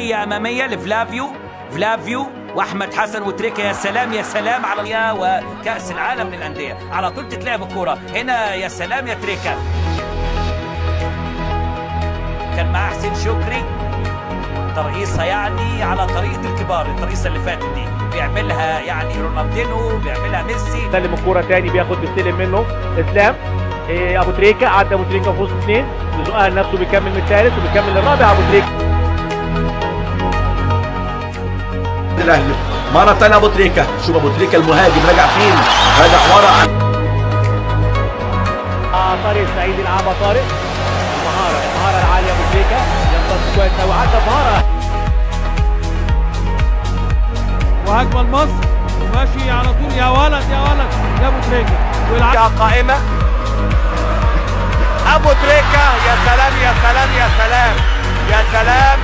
عرضيه اماميه لفلافيو واحمد حسن وتريكا. يا سلام يا سلام على وكاس العالم للانديه، على طول تتلعب الكوره هنا. يا سلام يا تريكا، كان معاه حسين شكري، ترقيصه يعني على طريقه الكبار، الترقيصه اللي فاتت دي بيعملها يعني رونالدينو، بيعملها ميسي. سلم الكوره تاني، بياخد بيستلم منه اسلام. ابو تريكه عدى، ابو تريكه في وسط اثنين، بيزقها لنفسه، بيكمل من الثالث وبيكمل الرابع. ابو تريكه الاهلي مره ثانيه. ابو تريكه، شوف ابو تريكه المهاجم راجع فين، راجع ورا. طارق سعيد يلعبها، طارق المهاره العاليه. ابو تريكه ينضم كويس قوي، عدى مهاره وهجمه لمصر وماشي على طول. يا ولد يا ولد يا ابو تريكه، ويلعبها قائمه. ابو تريكه، يا سلام يا سلام يا سلام يا سلام.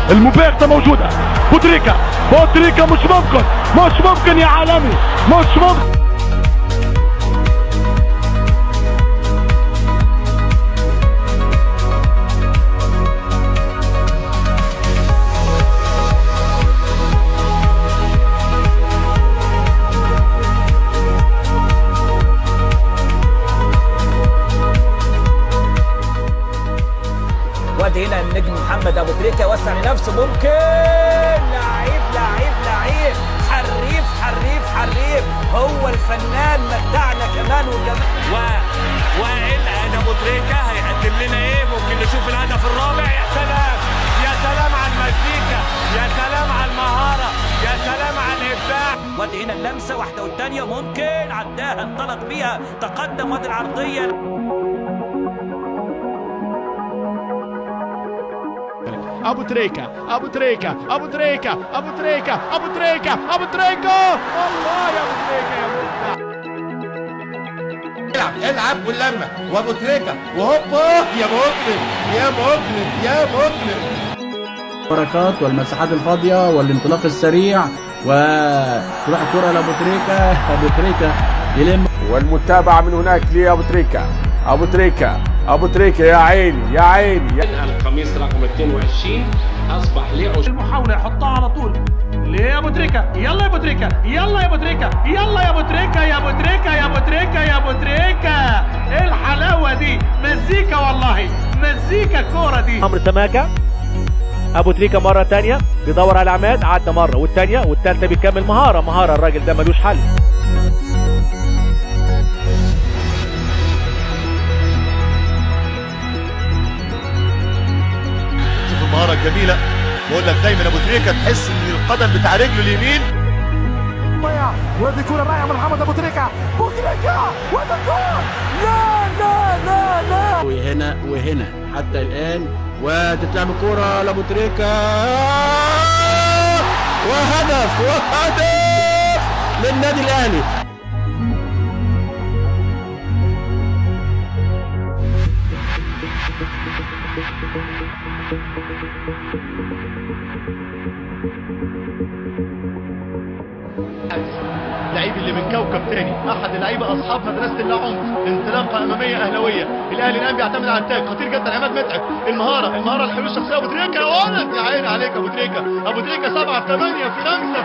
المباغته موجوده. بوتريكا مش ممكن يا عالمي، مش ممكن. وادي هنا النجم محمد ابو تريكه يوسع لنفسه، ممكن. لعيب حريف، هو الفنان متاعنا كمان وجمال. والان ابو تريكه هيقدم لنا ايه؟ ممكن نشوف الهدف الرابع. يا سلام يا سلام على المزيكا، يا سلام على المهاره، يا سلام على الابداع. وادي هنا اللمسه، واحده والثانيه، ممكن عداها، انطلق بيها، تقدم. وادي العرضيه. ابو تريكه الله يا ابو تريكه يا مبدع. العب واللمه وابو تريكه وهوبا يا مؤمن. الحركات والمساحات الفاضيه والانطلاق السريع، وتروح الكره لابو تريكه. ابو تريكه يلم، والمتابعه من هناك لابو تريكه. ابو تريكه يا عيني. القميص رقم 22 اصبح له المحاوله يحطها على طول ليه ابو تريكه. يلا يا ابو تريكه، يلا يا ابو تريكه، يلا يا ابو تريكه، يا ابو تريكه، يا ابو تريكه، يا ابو تريكه. ايه الحلاوه دي؟ مزيكا والله، مزيكا الكوره دي. عمرو سماكه. ابو تريكه مره ثانيه بيدور على عماد، عدى مره والثانيه والثالثه، بيكمل مهاره. الراجل ده ملوش حل. المهارة الجميلة، بقول لك دايما ابو تريكة تحس ان القدم بتاع رجله اليمين ضيع. ودي كورة رائعة من محمد ابو تريكة. وده جول. لا وهنا حتى الان، وتتلعب الكوره لابو تريكة، وهدف للنادي الاهلي. لعيب اللي من كوكب تاني، احد اللعيبه اصحاب مدرسه اللاعنف، انطلاقه اماميه اهلاويه. الاهلي الان بيعتمد على التاج، خطير جدا. عماد متعب، المهاره الحلول الشخصيه. ابو تريكه يا ولد، يا عيني عليك ابو تريكه 7 في 8 في لمسه.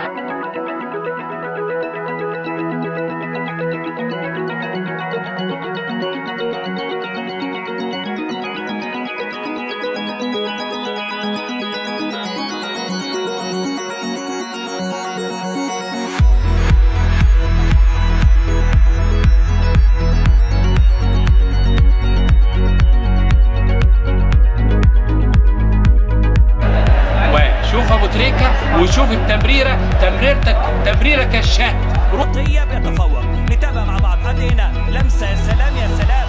وشوف التمريره، تمريره كالشهد. رقيه بيتفوق. نتابع مع بعض. هنا لمسه، يا سلام يا سلام.